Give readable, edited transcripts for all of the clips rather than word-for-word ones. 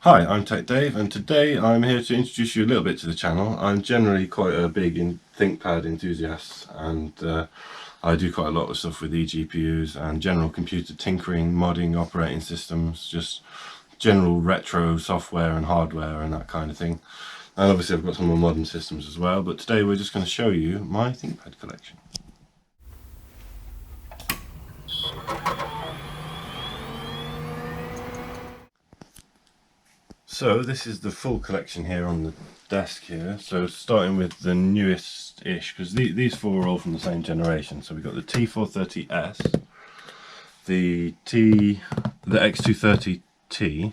Hi, I'm Tech Dave, and today I'm here to introduce you a little bit to the channel. I'm generally quite a big Thinkpad enthusiast, and I do quite a lot of stuff with eGPUs and general computer tinkering, modding, operating systems, just general retro software and hardware and that kind of thing. And obviously I've got some more modern systems as well, but today we're just going to show you my Thinkpad collection. So this is the full collection here on the desk here. So starting with the newest-ish, because these four are all from the same generation. So we've got the T430s, the X230T,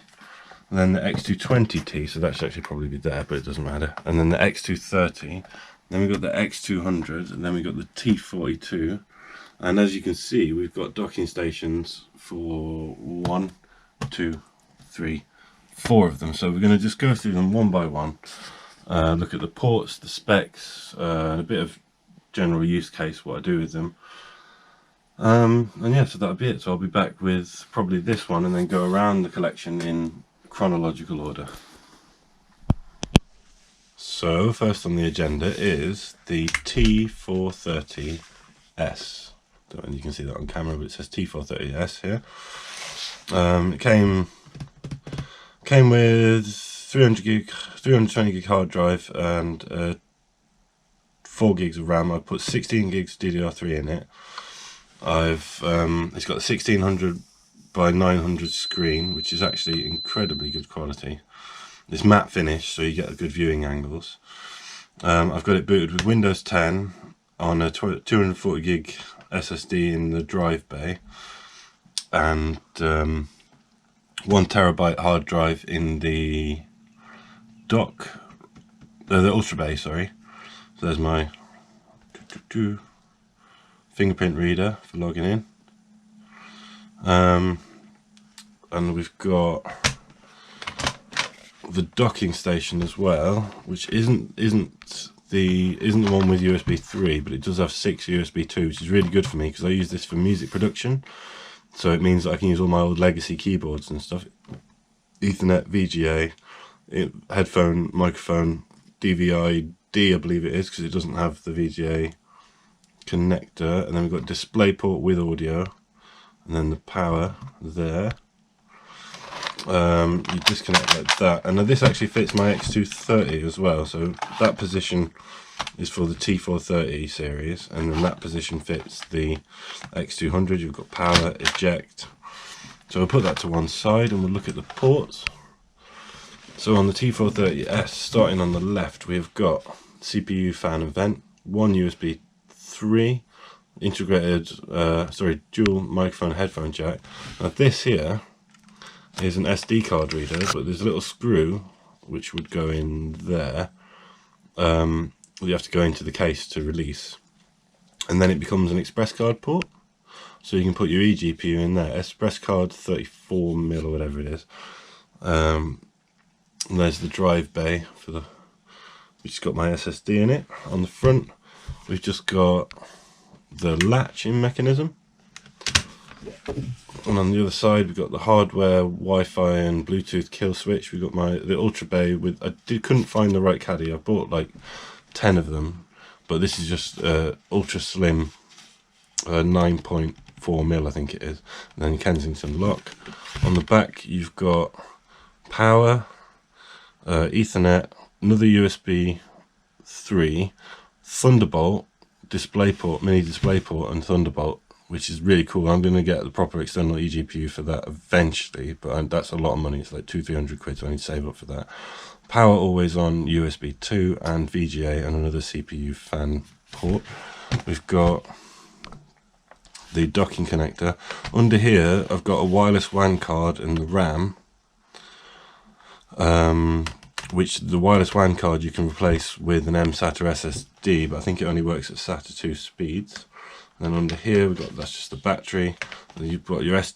and then the X220T. So that should actually probably be there, but it doesn't matter. And then the X230. Then we've got the X200, and then we've got the T42. And as you can see, we've got docking stations for 1, 2, 3, 4 of them. So we're going to just go through them one by one, look at the ports, the specs, a bit of general use case, what I do with them. And yeah, so that'll be it. So I'll be back with probably this one and then go around the collection in chronological order. So first on the agenda is the T430s. Don't know if you can see that on camera, but it says T430s here. It came with 320 gig hard drive and 4 gigs of RAM. I put 16 gigs DDR3 in it. It's got a 1600 by 900 screen, which is actually incredibly good quality. It's matte finish, so you get good viewing angles. I've got it booted with Windows 10 on a 240 gig SSD in the drive bay, and 1 terabyte hard drive in the dock, the ultrabay, sorry. So there's my fingerprint reader for logging in, and we've got the docking station as well, which isn't the one with USB 3, but it does have 6 USB 2, which is really good for me because I use this for music production. So it means that I can use all my old legacy keyboards and stuff. Ethernet, VGA, headphone, microphone, DVI-D I believe it is, because it doesn't have the VGA connector. And then we've got DisplayPort with audio, and then the power there. You disconnect like that, and this actually fits my X230 as well. So that position is for the T430 series, and then that position fits the X200. You've got power, eject. So we'll put that to one side and we'll look at the ports. So on the T430s, starting on the left, we've got CPU, fan and vent, 1 USB 3, integrated, dual microphone headphone jack. Now this here is an SD card reader, but there's a little screw which would go in there. You have to go into the case to release, and then it becomes an express card port, so you can put your eGPU in there. Express card 34mm or whatever it is. And there's the drive bay for which has got my SSD in it. On the front we've just got the latching mechanism, and on the other side we've got the hardware, Wi-Fi and Bluetooth kill switch. We've got the ultrabay with, couldn't find the right caddy. I bought like 10 of them, but this is just ultra slim 9.4mm I think it is, and then Kensington lock. On the back you've got power, Ethernet, another USB 3, Thunderbolt, DisplayPort, mini DisplayPort and Thunderbolt, which is really cool. I'm going to get the proper external eGPU for that eventually, but that's a lot of money. It's like 200-300 quid, so I need to save up for that. Power always on, USB 2 and VGA and another CPU fan port. We've got the docking connector. Under here I've got a wireless WAN card and the RAM, which the wireless WAN card you can replace with an mSata SSD, but I think it only works at SATA 2 speeds. And then under here we've got, that's just the battery. And you've got your what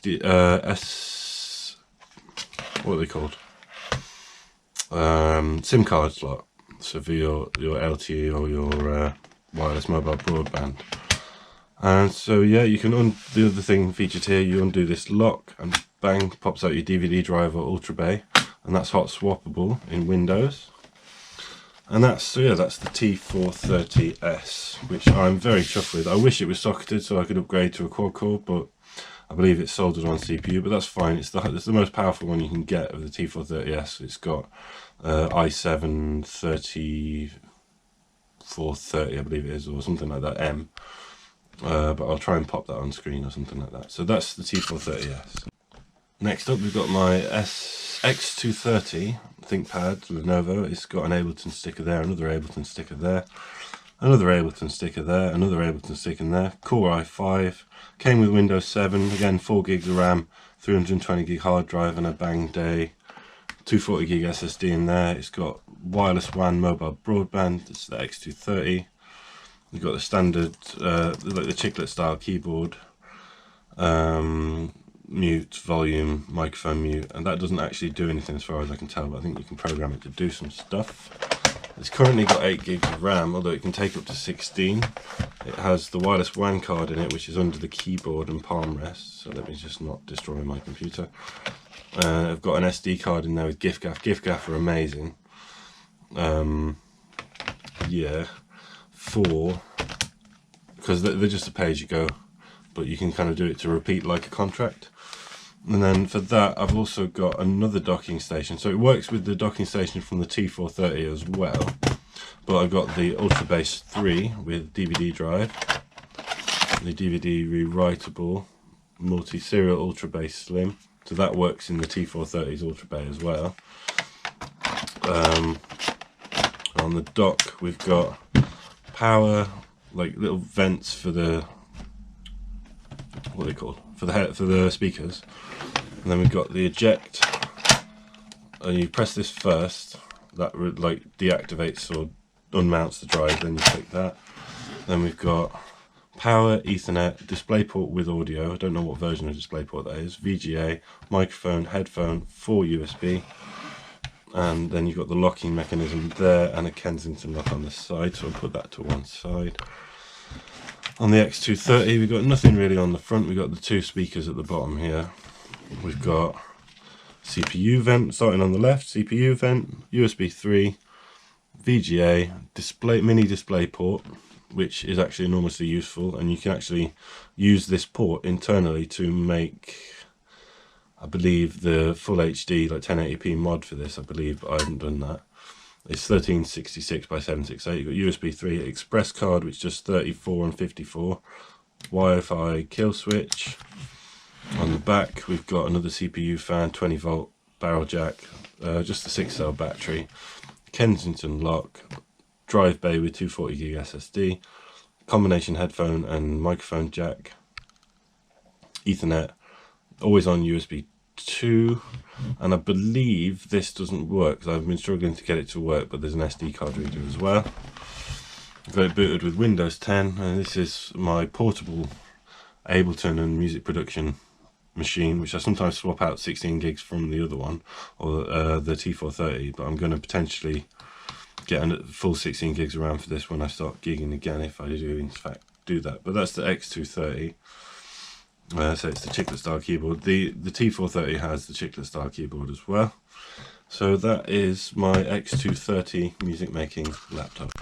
are they called? SIM card slot. So for your LTE or your wireless mobile broadband. And so yeah, you can the other thing featured here, you undo this lock and bang, pops out your DVD drive or ultrabay. and that's hot swappable in Windows. And that's the T430s, which I'm very chuffed with. I wish it was socketed so I could upgrade to a quad core, but I believe it's soldered on CPU, but that's fine. It's the most powerful one you can get of the T430s. It's got i7 3430, I believe it is, or something like that, M. But I'll try and pop that on screen or something like that. So that's the T430s. Next up, we've got my X230 ThinkPad Lenovo. It's got an Ableton sticker there, another Ableton sticker there, another Ableton sticker there, another Ableton sticker there. Core i5, came with Windows 7, again 4 gigs of RAM, 320 gig hard drive, and a banged a 240 gig SSD in there. It's got wireless WAN mobile broadband. It's the X230. You've got the standard, like the chiclet style keyboard. Mute, volume, microphone mute, and that doesn't actually do anything as far as I can tell, but I think you can program it to do some stuff. It's currently got 8 gigs of RAM, although it can take up to 16. It has the wireless WAN card in it, which is under the keyboard and palm rest, so let me just not destroy my computer. I've got an SD card in there with GIFGAF. GIFGAF are amazing. Yeah, because they're just a pay-as-you-go, but you can kind of do it to repeat like a contract. And then for that, I've also got another docking station. So it works with the docking station from the T430 as well. But I've got the ultrabase 3 with DVD drive, the DVD rewritable multi-serial ultrabase slim. So that works in the T430's ultrabay as well. On the dock, we've got power, like little vents for the, what are they called? For the speakers. And then we've got the eject, and you press this first, that like deactivates or unmounts the drive, then you click that. Then we've got power, Ethernet, DisplayPort with audio, I don't know what version of DisplayPort that is, VGA, microphone, headphone, 4 USB, and then you've got the locking mechanism there and a Kensington lock on the side, so I'll put that to one side. On the X230 we've got nothing really on the front. We've got the 2 speakers at the bottom here. We've got CPU vent starting on the left, CPU vent, USB 3, VGA, mini display port, which is actually enormously useful, and you can actually use this port internally to make, I believe, the full HD like 1080p mod for this. I believe, but I haven't done that. It's 1366 by 768. You've got USB 3 express card, which does 34 and 54. Wi-Fi kill switch. On the back, we've got another CPU fan, 20 volt barrel jack, just a 6-cell battery, Kensington lock, drive bay with 240 gig SSD, combination headphone and microphone jack, Ethernet, always on USB 2, and I believe this doesn't work because I've been struggling to get it to work, but there's an SD card reader as well. I've got it booted with Windows 10, and this is my portable Ableton and music production machine, which I sometimes swap out 16 gigs from the other one, or the T430, but I'm going to potentially get a full 16 gigs around for this when I start gigging again, if I do in fact do that. But that's the X230. So it's the chiclet style keyboard. The T430 has the chiclet style keyboard as well. So that is my X230 music making laptop.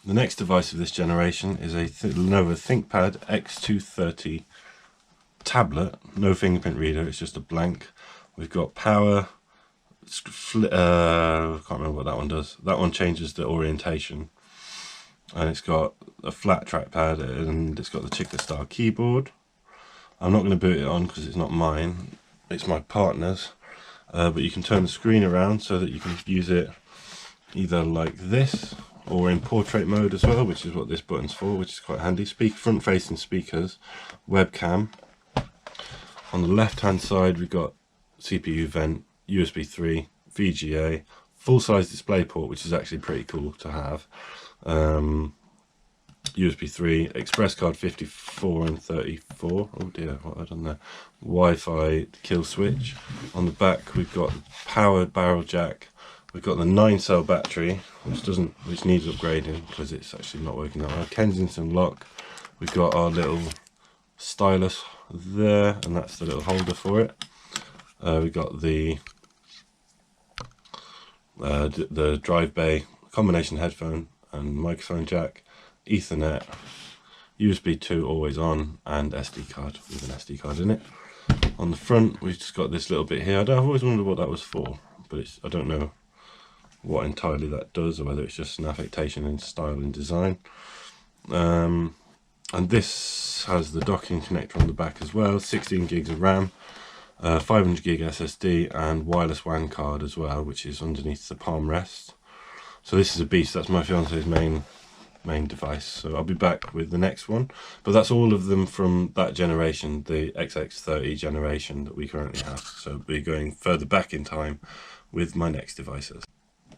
The next device of this generation is a Lenovo ThinkPad X230 tablet, no fingerprint reader, it's just a blank. We've got power, I can't remember what that one does. That one changes the orientation, and it's got a flat trackpad, and it's got the chiclet style keyboard. I'm not going to boot it on because it's not mine, it's my partner's, but you can turn the screen around so that you can use it either like this or in portrait mode as well, which is what this button's for, which is quite handy. Front facing speakers, webcam. On the left hand side we've got CPU vent, USB 3, VGA, full size display port, which is actually pretty cool to have, USB 3, express card 54 and 34, oh dear, what have I done there, Wi-Fi kill switch. On the back we've got powered barrel jack, we've got the 9-cell battery, which needs upgrading because it's actually not working that well, Kensington lock, we've got our little stylus there, and that's the little holder for it. We've got the the drive bay, combination headphone and microphone jack, Ethernet, USB 2 always on, and SD card with an SD card in it. On the front, we've just got this little bit here. I've always wondered what that was for, but I don't know what entirely that does, or whether it's just an affectation in style and design. And this has the docking connector on the back as well, 16 gigs of RAM, 500 gig SSD, and wireless WAN card as well, which is underneath the palm rest. So this is a beast. That's my fiance's main device. So I'll be back with the next one, but that's all of them from that generation, the XX30 generation that we currently have. So I'll be going further back in time with my next devices.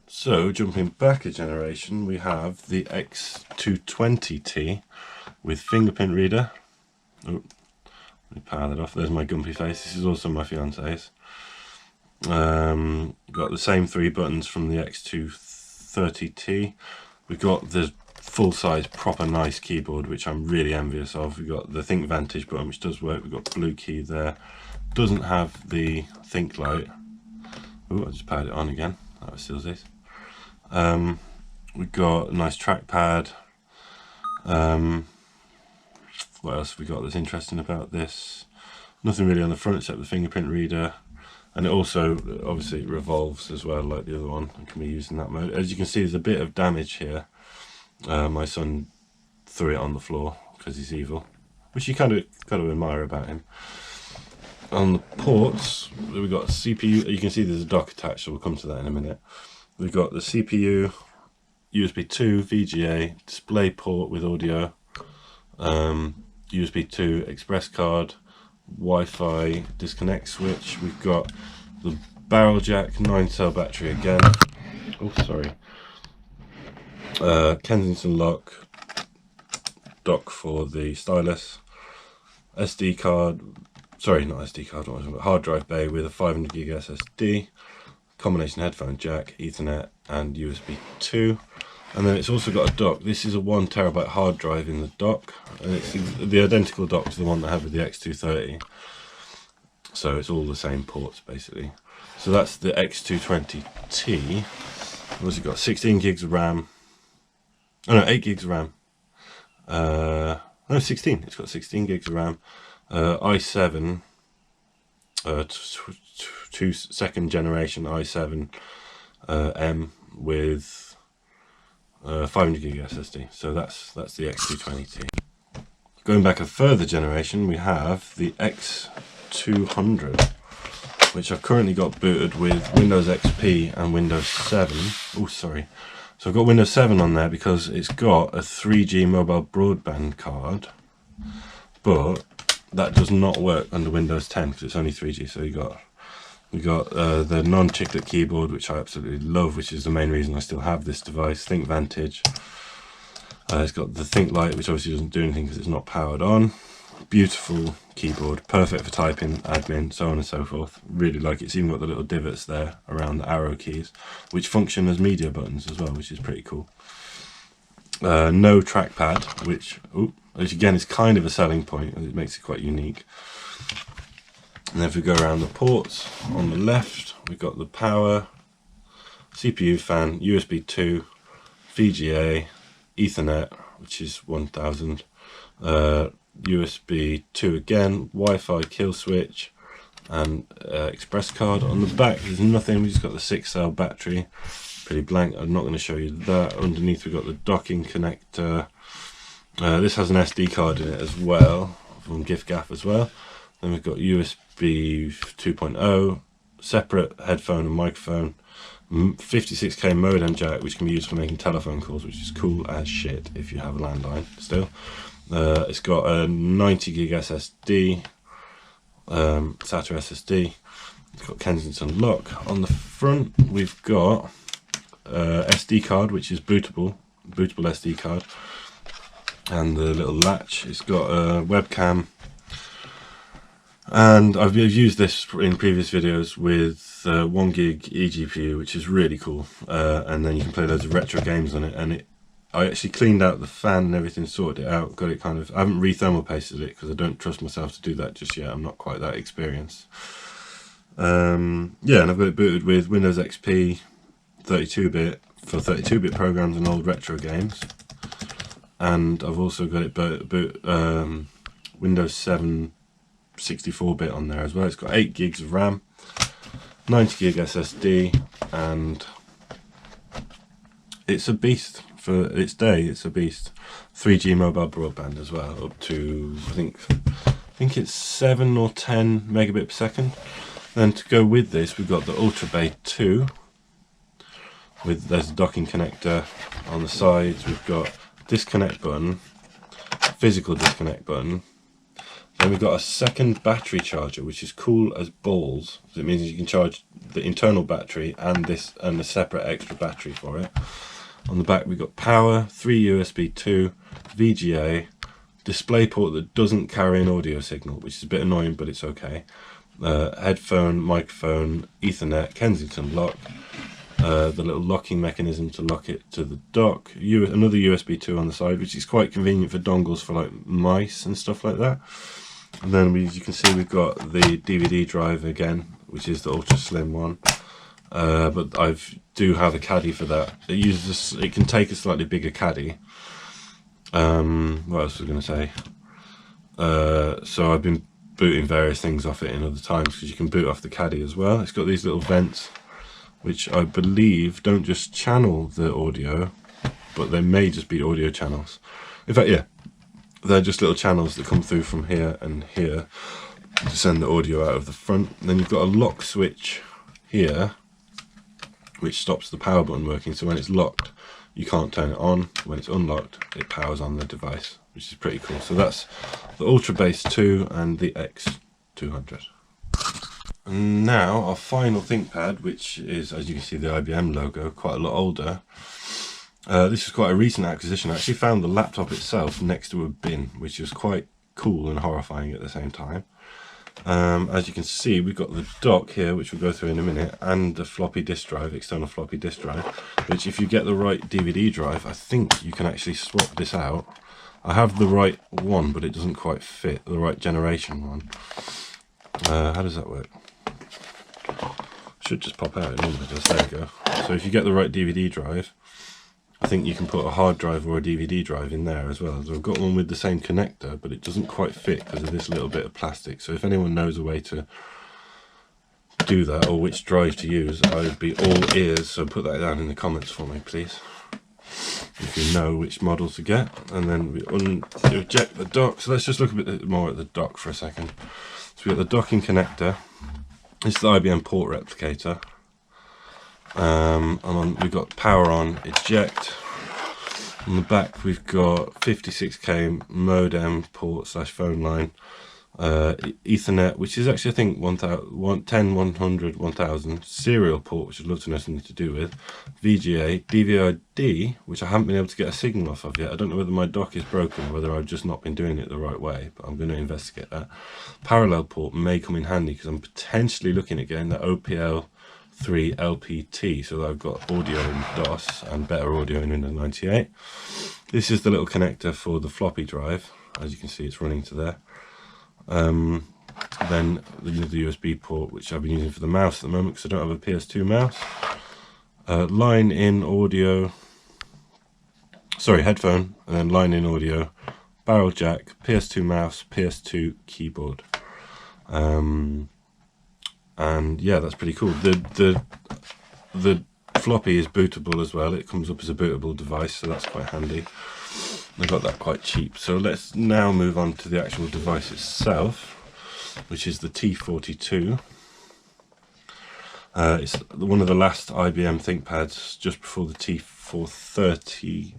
So jumping back a generation, we have the X220T with fingerprint reader. Oh, let me power that off. There's my gumpy face. This is also my fiance's. Got the same 3 buttons from the X230T. We've got the full-size proper nice keyboard, which I'm really envious of. We've got the Think Vantage button, which does work. We've got blue key there. Doesn't have the Think light. Oh, I just powered it on again. That was still this. We've got a nice trackpad. What else have we got that's interesting about this? Nothing really on the front except the fingerprint reader. And it also, obviously, revolves as well, like the other one, and can be used in that mode. As you can see, there's a bit of damage here. My son threw it on the floor because he's evil, which you kind of got to admire about him. On the ports, we've got CPU. You can see there's a dock attached, so we'll come to that in a minute. We've got the CPU, USB 2, VGA, display port with audio, USB 2 express card, Wi-Fi disconnect switch. We've got the barrel jack, 9-cell battery again. Oh, sorry. Kensington lock, dock for the stylus, SD card. Sorry, not SD card. What was it? Hard drive bay with a 500 gig SSD, combination headphone jack, Ethernet, and USB 2. And then it's also got a dock. This is a 1 terabyte hard drive in the dock, and it's the identical dock to the one that I have with the X230. So it's all the same ports basically. So that's the X220T. What's it got? 16 gigs of RAM. Oh no, 8 gigs of RAM. No, 16. It's got 16 gigs of RAM. i7, second generation i7 M with 500 gig SSD. So that's the X220T. Going back a further generation, we have the X200, which I've currently got booted with Windows XP and Windows 7. Oh, sorry. So I've got Windows 7 on there because it's got a 3G mobile broadband card, but that does not work under Windows 10 because it's only 3G. So we got the non-chiclet keyboard, which I absolutely love, which is the main reason I still have this device. Think Vantage. It's got the Think light, which obviously doesn't do anything because it's not powered on. Beautiful keyboard, perfect for typing, admin, so on and so forth. Really like it. It's even got the little divots there around the arrow keys, which function as media buttons as well, which is pretty cool. No trackpad, which again is kind of a selling point, and it makes it quite unique. And then if we go around the ports, on the left we've got the power, CPU fan, USB 2, VGA, Ethernet, which is 1000, USB 2 again, Wi-Fi kill switch, and express card. On the back there's nothing, we just got the 6-cell battery, pretty blank. I'm not going to show you that. Underneath we've got the docking connector. This has an SD card in it as well, from giffgaff as well. Then we've got USB 2.0, separate headphone and microphone, 56k modem jack, which can be used for making telephone calls, which is cool as shit if you have a landline still. It's got a 90 gig SSD, SATA SSD. It's got Kensington lock. On the front we've got SD card, which is bootable SD card, and the little latch. It's got a webcam, and I've used this in previous videos with 1 gig eGPU, which is really cool, and then you can play loads of retro games on it. And I actually cleaned out the fan and everything, sorted it out, got it kind of, I haven't re-thermal pasted it because I don't trust myself to do that just yet. I'm not quite that experienced. Yeah, and I've got it booted with Windows XP, 32-bit for 32-bit programs and old retro games, and I've also got it Windows 7 64-bit on there as well. It's got 8 gigs of RAM, 90 gig SSD, and it's a beast for its day. It's a beast. 3G mobile broadband as well, up to I think it's 7 or 10 megabit per second. Then to go with this, we've got the ultrabay 2. There's a docking connector on the sides. We've got disconnect button, physical disconnect button. Then we've got a second battery charger, which is cool as balls. So it means you can charge the internal battery and a separate extra battery for it. On the back we've got power, 3 USB 2, VGA, DisplayPort that doesn't carry an audio signal, which is a bit annoying, but it's okay. Headphone, microphone, Ethernet, Kensington lock, the little locking mechanism to lock it to the dock, another USB 2 on the side, which is quite convenient for dongles for like mice and stuff like that. And then as you can see, we've got the DVD drive again, which is the ultra slim one. But I do have a caddy for that. It can take a slightly bigger caddy. What else was I going to say? So I've been booting various things off it in other times, because you can boot off the caddy as well. It's got these little vents, which I believe don't just channel the audio, but they may just be audio channels. In fact, yeah, they're just little channels that come through from here and here to send the audio out of the front. And then you've got a lock switch here, which stops the power button working. So when it's locked, you can't turn it on. When it's unlocked, it powers on the device, which is pretty cool. So that's the ultrabase 2 and the X200. And now our final ThinkPad, which is, as you can see, the IBM logo, quite a lot older. This is quite a recent acquisition. I actually found the laptop itself next to a bin, which was quite cool and horrifying at the same time. As you can see, we've got the dock here, which we'll go through in a minute, and the floppy disk drive, external floppy disk drive, which if you get the right DVD drive, I think you can actually swap this out. I have the right one, but it doesn't quite fit, the right generation one. How does that work? Should just pop out, it normally does. There we go. So if you get the right DVD drive, I think you can put a hard drive or a DVD drive in there as well. So I've got one with the same connector, but it doesn't quite fit because of this little bit of plastic. So if anyone knows a way to do that, or which drive to use, I'd be all ears. So put that down in the comments for me, please, if you know which model to get. And then we eject the dock. So let's just look a bit more at the dock for a second. So we've got the docking connector. This is the IBM port replicator. We've got power on, eject. On the back we've got 56k modem port / phone line, Ethernet, which is actually I think 10, 100, 1000 serial port, which I'd love to know something to do with. VGA, DVI-D, which I haven't been able to get a signal off of yet. I don't know whether my dock is broken or whether I've just not been doing it the right way, but I'm going to investigate that. Parallel port may come in handy because I'm potentially looking at getting the OPL 3 LPT, so that I've got audio in DOS and better audio in Windows 98. This is the little connector for the floppy drive. As you can see, it's running to there. Then the USB port, which I've been using for the mouse at the moment because I don't have a PS2 mouse. Line in audio, headphone, and then line in audio, barrel jack, PS2 mouse, PS2 keyboard. And yeah, that's pretty cool. The floppy is bootable as well. It comes up as a bootable device, so that's quite handy. I got that quite cheap. So let's now move on to the actual device itself, which is the T42. It's one of the last IBM ThinkPads just before the T430.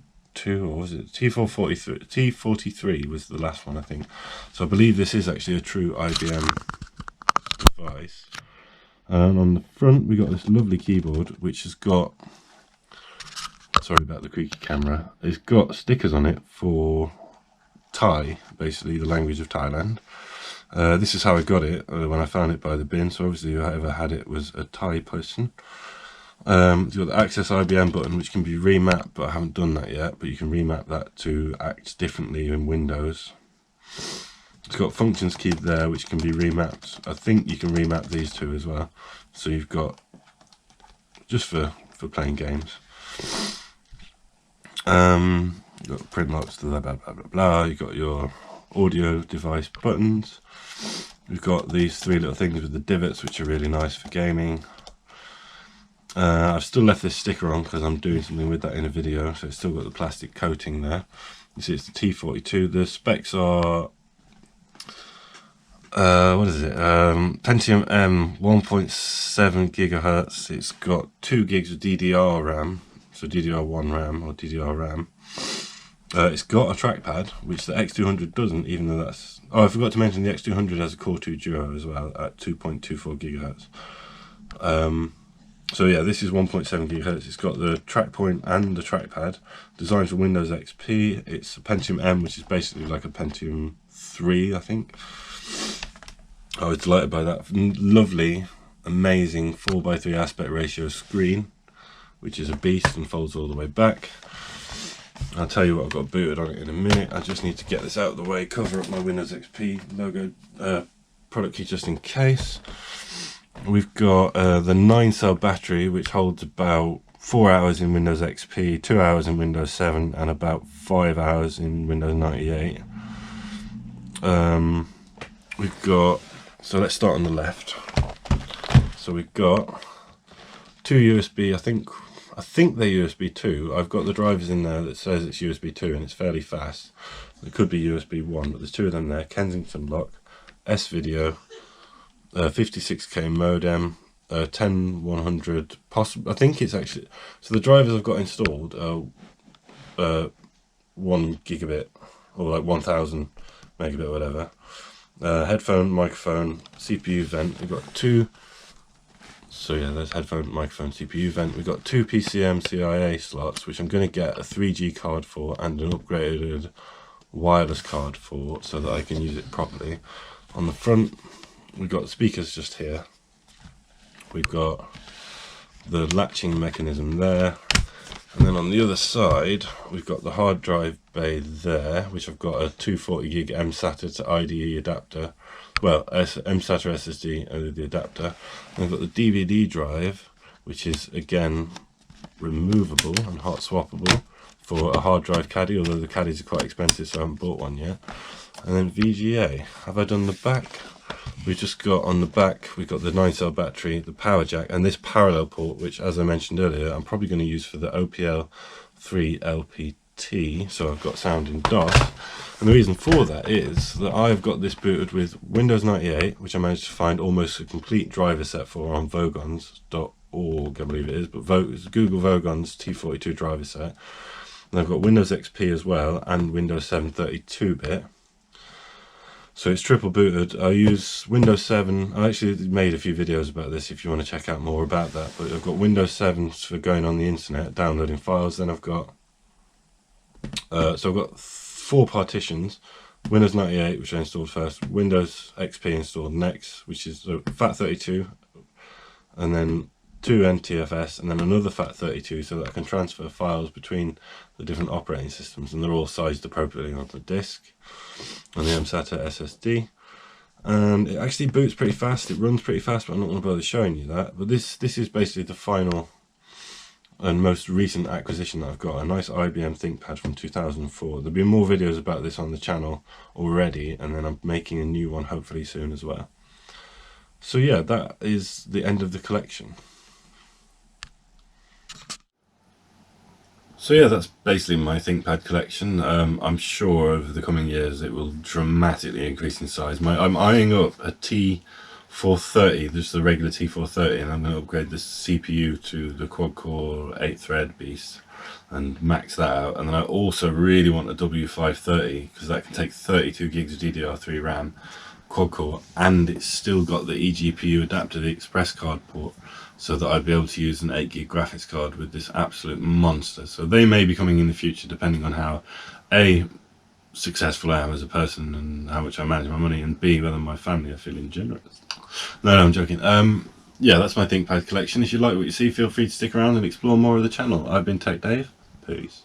Or was it T443? T43 was the last one, I think. So I believe this is actually a true IBM device. And on the front we got this lovely keyboard, which has got, sorry about the creaky camera, it's got stickers on it for Thai, basically the language of Thailand. This is how I got it when I found it by the bin, so obviously whoever had it was a Thai person. You've got the Access IBM button, which can be remapped, but I haven't done that yet, but you can remap that to act differently in Windows. It's got functions key there, which can be remapped. I think you can remap these two as well. So you've got, just for for playing games. You've got print locks, blah blah blah blah blah. You've got your audio device buttons. We've got these three little things with the divots, which are really nice for gaming. I've still left this sticker on because I'm doing something with that in a video, so it's still got the plastic coating there. You see it's the T42. The specs are what is it? Pentium M, 1.7 gigahertz. It's got 2 gigs of DDR RAM, so DDR1 RAM or DDR RAM. It's got a trackpad, which the X200 doesn't, even though that's... Oh, I forgot to mention the X200 has a Core 2 Duo as well at 2.24 gigahertz. So yeah, this is 1.7 gigahertz. It's got the track point and the trackpad, designed for Windows XP. It's a Pentium M, which is basically like a Pentium 3, I think. I was delighted by that. Lovely, amazing 4:3 aspect ratio screen, which is a beast and folds all the way back. I'll tell you what, I've got booted on it in a minute. I just need to get this out of the way, cover up my Windows XP logo product key just in case. We've got the 9-cell battery, which holds about 4 hours in Windows XP, 2 hours in Windows 7, and about 5 hours in Windows 98. We've got, so let's start on the left. So we've got 2 USB, I think they're USB 2. I've got the drivers in there that says it's USB 2 and it's fairly fast. It could be USB 1, but there's 2 of them there. Kensington lock, S-Video, 56k modem, 10100 possible. I think it's actually, so the drivers I've got installed are 1 gigabit or like 1000 megabit, whatever. Headphone, microphone, CPU vent. We've got 2. So yeah, there's headphone, microphone, CPU vent. We've got 2 PCM CIA slots, which I'm going to get a 3G card for and an upgraded wireless card for, so that I can use it properly. On the front, we've got speakers just here. We've got the latching mechanism there. And then on the other side, we've got the hard drive bay there, which I've got a 240 gig mSata to IDE adapter. Well, mSata SSD with the adapter. And I've got the DVD drive, which is again removable and hot swappable for a hard drive caddy, although the caddies are quite expensive, so I haven't bought one yet. And then VGA. Have I done the back? We've just got on the back, we've got the 9-cell battery, the power jack, and this parallel port, which, as I mentioned earlier, I'm probably going to use for the OPL3 LPT, so I've got sound in DOS. And the reason for that is that I've got this booted with Windows 98, which I managed to find almost a complete driver set for on vogons.org, I believe it is, but Google Vogons T42 driver set. And I've got Windows XP as well, and Windows 7 32-bit. So it's triple booted. I use Windows 7. I actually made a few videos about this if you want to check out more about that. But I've got Windows 7 for going on the internet, downloading files. Then I've got, so I've got 4 partitions. Windows 98, which I installed first. Windows XP installed next, which is FAT32. And then 2 NTFS, and then another FAT32, so that I can transfer files between the different operating systems, and they're all sized appropriately onto the disk. And the mSata SSD, and it actually boots pretty fast. It runs pretty fast, but I'm not going to bother showing you that. But this is basically the final and most recent acquisition that I've got, a nice IBM ThinkPad from 2004. There'll be more videos about this on the channel already, and then I'm making a new one hopefully soon as well. So yeah, that is the end of the collection. So yeah, that's basically my ThinkPad collection. I'm sure over the coming years it will dramatically increase in size. I'm eyeing up a T430, just the regular T430, and I'm going to upgrade the CPU to the quad-core 8-thread beast and max that out. And then I also really want a W530, because that can take 32 gigs of DDR3 RAM, quad-core, and it's still got the eGPU adapter, the express card port, so that I'd be able to use an 8 gig graphics card with this absolute monster. So they may be coming in the future, depending on how A, successful I am as a person and how much I manage my money, and B, whether my family are feeling generous. No, I'm joking. Yeah, that's my ThinkPad collection. If you like what you see, feel free to stick around and explore more of the channel. I've been Tech Dave. Peace.